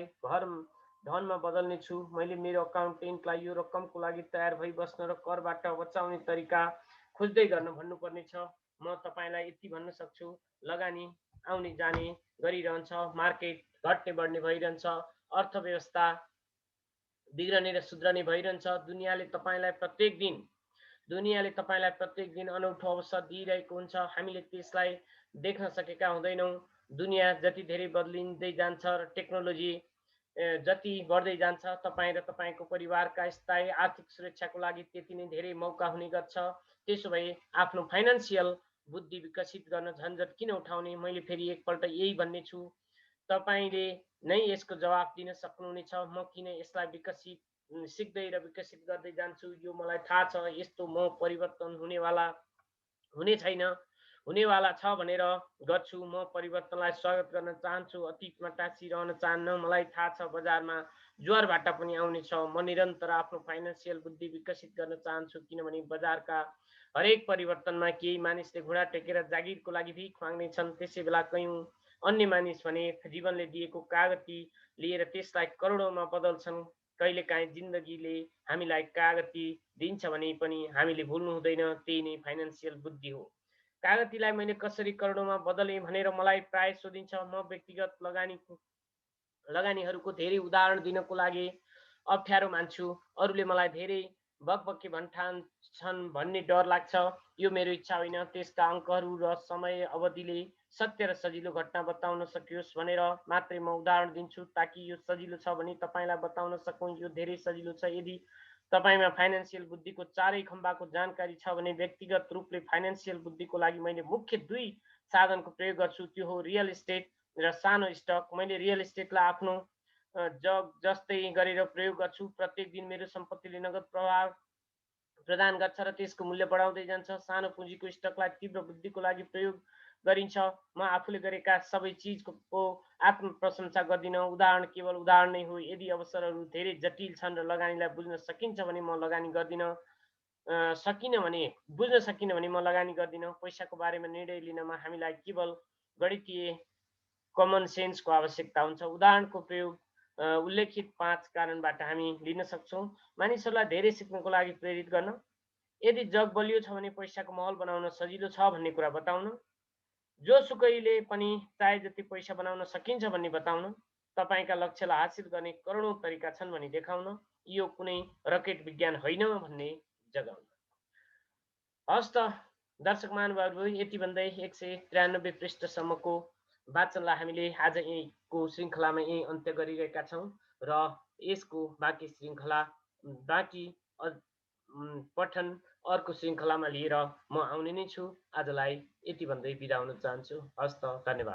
धनमा बदल्नेछु। मैले मेरो अकाउन्टेन्टलाई यो रकमको लागि तयार भई बस्न र करबाट बचाउने तरिका खोज्दै गर्न भन्नुपर्नेछ। म तपाईँलाई यति भन्न सक्छु, लगानी आउने जाने गरिरहन्छ, मार्केट घट्ने बढ्ने भइरहन्छ, अर्थव्यवस्था बिग्रने र सुध्रने भइरहन्छ। दुनियाँले तपाईँलाई प्रत्येक दिन अनौठो अवसर दिइरहेको हुन्छ। हामीले त्यसलाई देख्न सकेका हुँदैनौँ। दुनियाँ जति धेरै बदलिँदै जान्छ र टेक्नोलोजी जति बढ्दै जान्छ, तपाईँ र तपाईँको परिवारका स्थायी आर्थिक सुरक्षाको लागि त्यति नै धेरै मौका हुने गर्छ। त्यसो भए आफ्नो फाइनान्सियल बुद्धि विकसित गर्न झन्झट किन उठाउने? मैले फेरि एकपल्ट यही भन्ने छु, तपाईँले नै यसको जवाफ दिन सक्नुहुनेछ। म किन यसलाई सिक्दै र विकसित गर्दै जान्छु यो मलाई थाहा छ। यस्तो म परिवर्तन हुने छैन, हुनेवाला छ भनेर गर्छु। म परिवर्तनलाई स्वागत गर्न चाहन्छु, अतीतमा टाँसिरहन चाहन्न। मलाई थाहा छ बजारमा ज्वारभाटा पनि आउनेछ। म निरन्तर आफ्नो फाइनान्सियल बुद्धि विकसित गर्न चाहन्छु, किनभने बजारका हरेक परिवर्तनमा केही मानिसले घुँडा टेकेर जागिरको लागि भिख माग्नेछन्। त्यसै बेला कयौँ अन्य मानिस भने जीवनले दिएको कागती लिएर त्यसलाई करोडौँमा बदल्छन्। कहिलेकाहीँ जिन्दगीले हामीलाई कागती दिन्छ भने पनि हामीले भुल्नु हुँदैन, त्यही नै फाइनान्सियल बुद्धि हो। कागतीलाई मैले कसरी करोडौँमा बदलेँ भनेर मलाई प्राय सोधिन्छ। म व्यक्तिगत लगानीहरूको धेरै उदाहरण दिनको लागि अप्ठ्यारो मान्छु। अरूले मलाई धेरै बकबकी भन्ठान्छन् भन्ने डर लाग्छ। यो मेरो इच्छा होइन। त्यसका अङ्कहरू र समय अवधिले सत्य र सजिलो घटना बताउन सकियोस् भनेर मात्रै म उदाहरण दिन्छु, ताकि यो सजिलो छ भने तपाईँलाई बताउन सकौँ। यो धेरै सजिलो छ। यदि तपाईँमा फाइनेन्सियल बुद्धिको चारै खम्बाको जानकारी छ भने व्यक्तिगत रूपले फाइनेन्सियल बुद्धिको लागि मैले मुख्य 2 साधनको प्रयोग गर्छु। त्यो हो रियल इस्टेट र सानो स्टक। मैले रियल इस्टेटलाई आफ्नो जग जस्तै गरेर प्रयोग गर्छु। प्रत्येक दिन मेरो सम्पत्तिले नगद प्रभाव प्रदान गर्छ र त्यसको मूल्य बढाउँदै जान्छ। सानो पुँजीको स्टकलाई तीव्र बुद्धिको लागि प्रयोग गरिन्छ। म आफूले गरेका सबै चिजको आत्मप्रशंसा गर्दिनँ। उदाहरण केवल उदाहरण नै हो। यदि अवसरहरू धेरै जटिल छन् र लगानीलाई बुझ्न सकिन्छ भने म लगानी गर्दिनँ। बुझ्न सकिनँ भने म लगानी गर्दिनँ। पैसाको बारेमा निर्णय लिनमा हामीलाई केवल गणितीय कमन सेन्सको आवश्यकता हुन्छ। उदाहरणको प्रयोग उल्लेखित 5 कारणबाट हामी लिन सक्छौँ। मानिसहरूलाई धेरै सिक्नको लागि प्रेरित गर्न, यदि जग बलियो छ भने पैसाको महल बनाउन सजिलो छ भन्ने कुरा बताउन, जोसुकैले पनि चाहे जति पैसा बनाउन सकिन्छ भन्ने बताउन, तपाईँका लक्ष्यलाई हासिल गर्ने करोडौँ तरिका छन् भनी देखाउन, यो कुनै रकेट विज्ञान होइन भन्ने जगाउन। हस् त दर्शक महानुभावहरू, यति भन्दै 193 पृष्ठसम्मको वाचनलाई हामीले आज यहीँको श्रृङ्खलामा यहीँ अन्त्य गरिरहेका छौँ र यसको बाँकी श्रृङ्खला बाँकी पठन अर्को श्रृङ्खलामा लिएर म आउने नै छु। आजलाई यति भन्दै बिदा हुन चाहन्छु। हस् त, धन्यवाद।